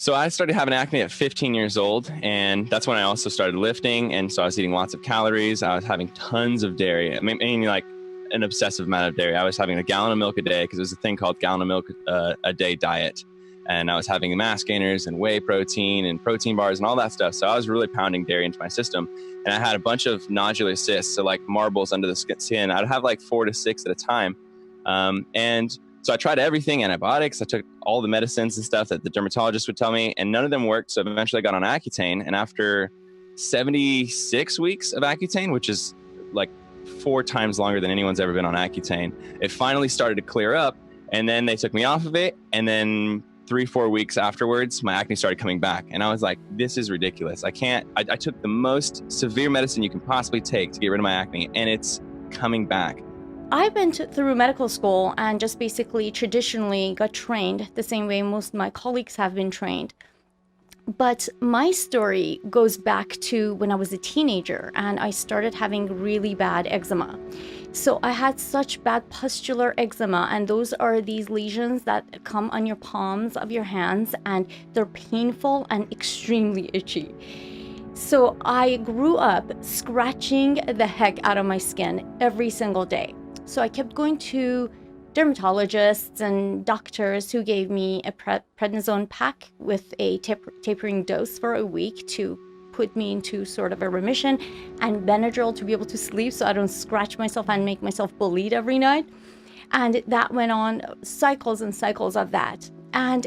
So I started having acne at 15 years old, and that's when I also started lifting. And so I was eating lots of calories. I was having tons of dairy. I mean, like an obsessive amount of dairy. I was having a gallon of milk a day because there's a thing called gallon of milk a day diet. And I was having mass gainers and whey protein and protein bars and all that stuff. So I was really pounding dairy into my system. And I had a bunch of nodular cysts, so like marbles under the skin. I'd have like 4 to 6 at a time. And so I tried everything, antibiotics. I took all the medicines and stuff that the dermatologist would tell me, and none of them worked. So eventually I got on Accutane. And after 76 weeks of Accutane, which is like 4 times longer than anyone's ever been on Accutane, it finally started to clear up. And then they took me off of it. And then 3-4 weeks afterwards, my acne started coming back. And I was like, this is ridiculous. I took the most severe medicine you can possibly take to get rid of my acne, and it's coming back. I went through medical school and just basically traditionally got trained the same way most of my colleagues have been trained. But my story goes back to when I was a teenager and I started having really bad eczema. So I had such bad pustular eczema, and those are these lesions that come on your palms of your hands, and they're painful and extremely itchy. So I grew up scratching the heck out of my skin every single day. So I kept going to dermatologists and doctors who gave me a prednisone pack with a tapering dose for a week to put me into sort of a remission, and Benadryl to be able to sleep so I don't scratch myself and make myself bleed every night. And that went on cycles and cycles of that. And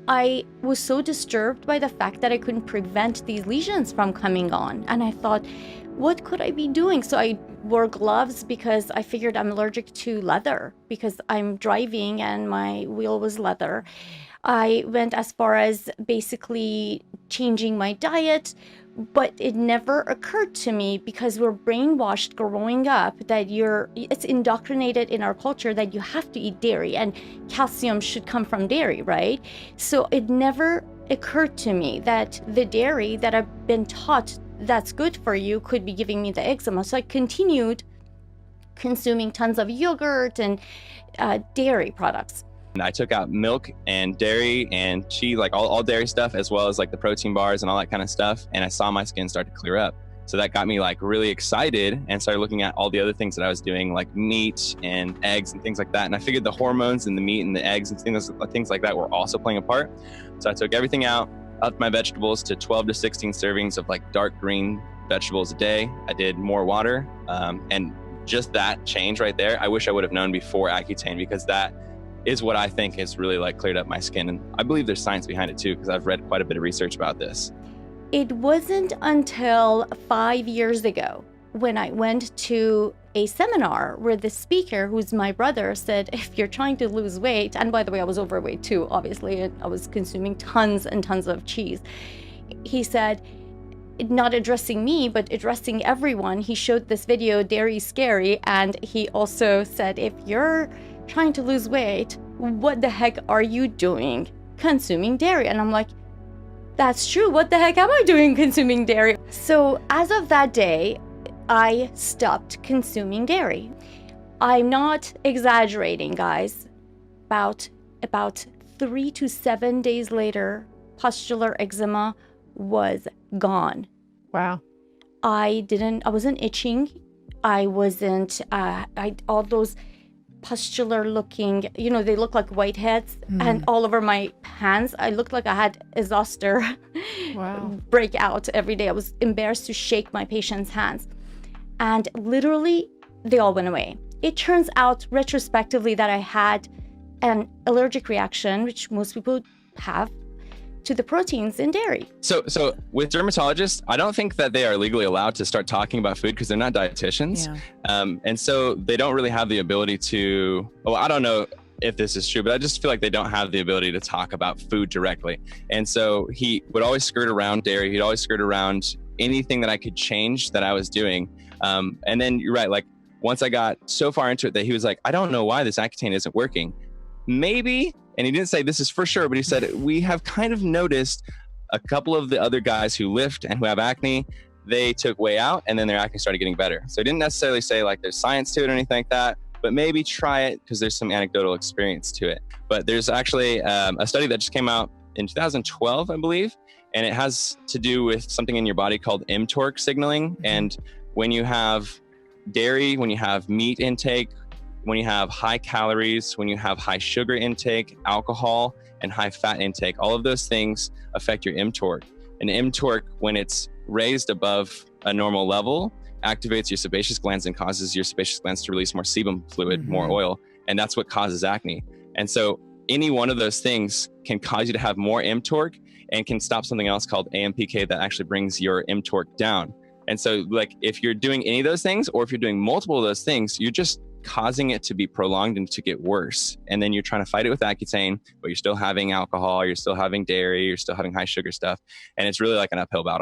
I was so disturbed by the fact that I couldn't prevent these lesions from coming on. And I thought, what could I be doing? So I wore gloves because I figured I'm allergic to leather because I'm driving and my wheel was leather. I went as far as basically changing my diet, but it never occurred to me, because we're brainwashed growing up that it's indoctrinated in our culture that you have to eat dairy and calcium should come from dairy, right? So it never occurred to me that the dairy that I've been taught that's good for you could be giving me the eczema. So I continued consuming tons of yogurt and dairy products. And I took out milk and dairy and cheese, like all dairy stuff, as well as like the protein bars and all that kind of stuff. And I saw my skin start to clear up. So that got me like really excited and started looking at all the other things that I was doing, like meat and eggs and things like that. And I figured the hormones and the meat and the eggs and things like that were also playing a part. So I took everything out, upped my vegetables to 12 to 16 servings of like dark green vegetables a day. I did more water. And just that change right there, I wish I would have known before Accutane, because that is what I think has really like cleared up my skin. And I believe there's science behind it too, because I've read quite a bit of research about this. It wasn't until 5 years ago when I went to a seminar where the speaker, who's my brother, said, if you're trying to lose weight, and by the way, I was overweight too, obviously, and I was consuming tons and tons of cheese. He said, not addressing me, but addressing everyone. He showed this video, Dairy Scary, and he also said, if you're trying to lose weight, what the heck are you doing consuming dairy? And I'm like, that's true. What the heck am I doing consuming dairy? So as of that day, I stopped consuming dairy. I'm not exaggerating, guys. About 3 to 7 days later, pustular eczema was gone. Wow. I wasn't itching. I wasn't, all those pustular looking, they look like whiteheads, and all over my hands, I looked like I had a zoster break out every day. I was embarrassed to shake my patients' hands. And literally, they all went away. It turns out retrospectively that I had an allergic reaction, which most people have, to the proteins in dairy. So with dermatologists, I don't think that they are legally allowed to start talking about food because they're not dietitians. Yeah. And so they don't really have the ability to, I don't know if this is true, but I just feel like they don't have the ability to talk about food directly. And so he would always skirt around dairy. He'd always skirt around anything that I could change that I was doing. And then you're right, like once I got so far into it that he was like, I don't know why this Accutane isn't working. Maybe, and he didn't say this is for sure, but he said, we have kind of noticed a couple of the other guys who lift and who have acne, they took whey out and then their acne started getting better. So he didn't necessarily say like there's science to it or anything like that, but maybe try it because there's some anecdotal experience to it. But there's actually a study that just came out in 2012, I believe. And it has to do with something in your body called mTOR signaling. And when you have dairy, when you have meat intake, when you have high calories, when you have high sugar intake, alcohol, and high fat intake, all of those things affect your mTOR. And mTOR, when it's raised above a normal level, activates your sebaceous glands and causes your sebaceous glands to release more sebum fluid, more oil. And that's what causes acne. And so any one of those things can cause you to have more mTOR and can stop something else called AMPK that actually brings your mTOR down. And so like if you're doing any of those things, or if you're doing multiple of those things, you're just causing it to be prolonged and to get worse. And then you're trying to fight it with Accutane, but you're still having alcohol, you're still having dairy, you're still having high sugar stuff. And it's really like an uphill battle.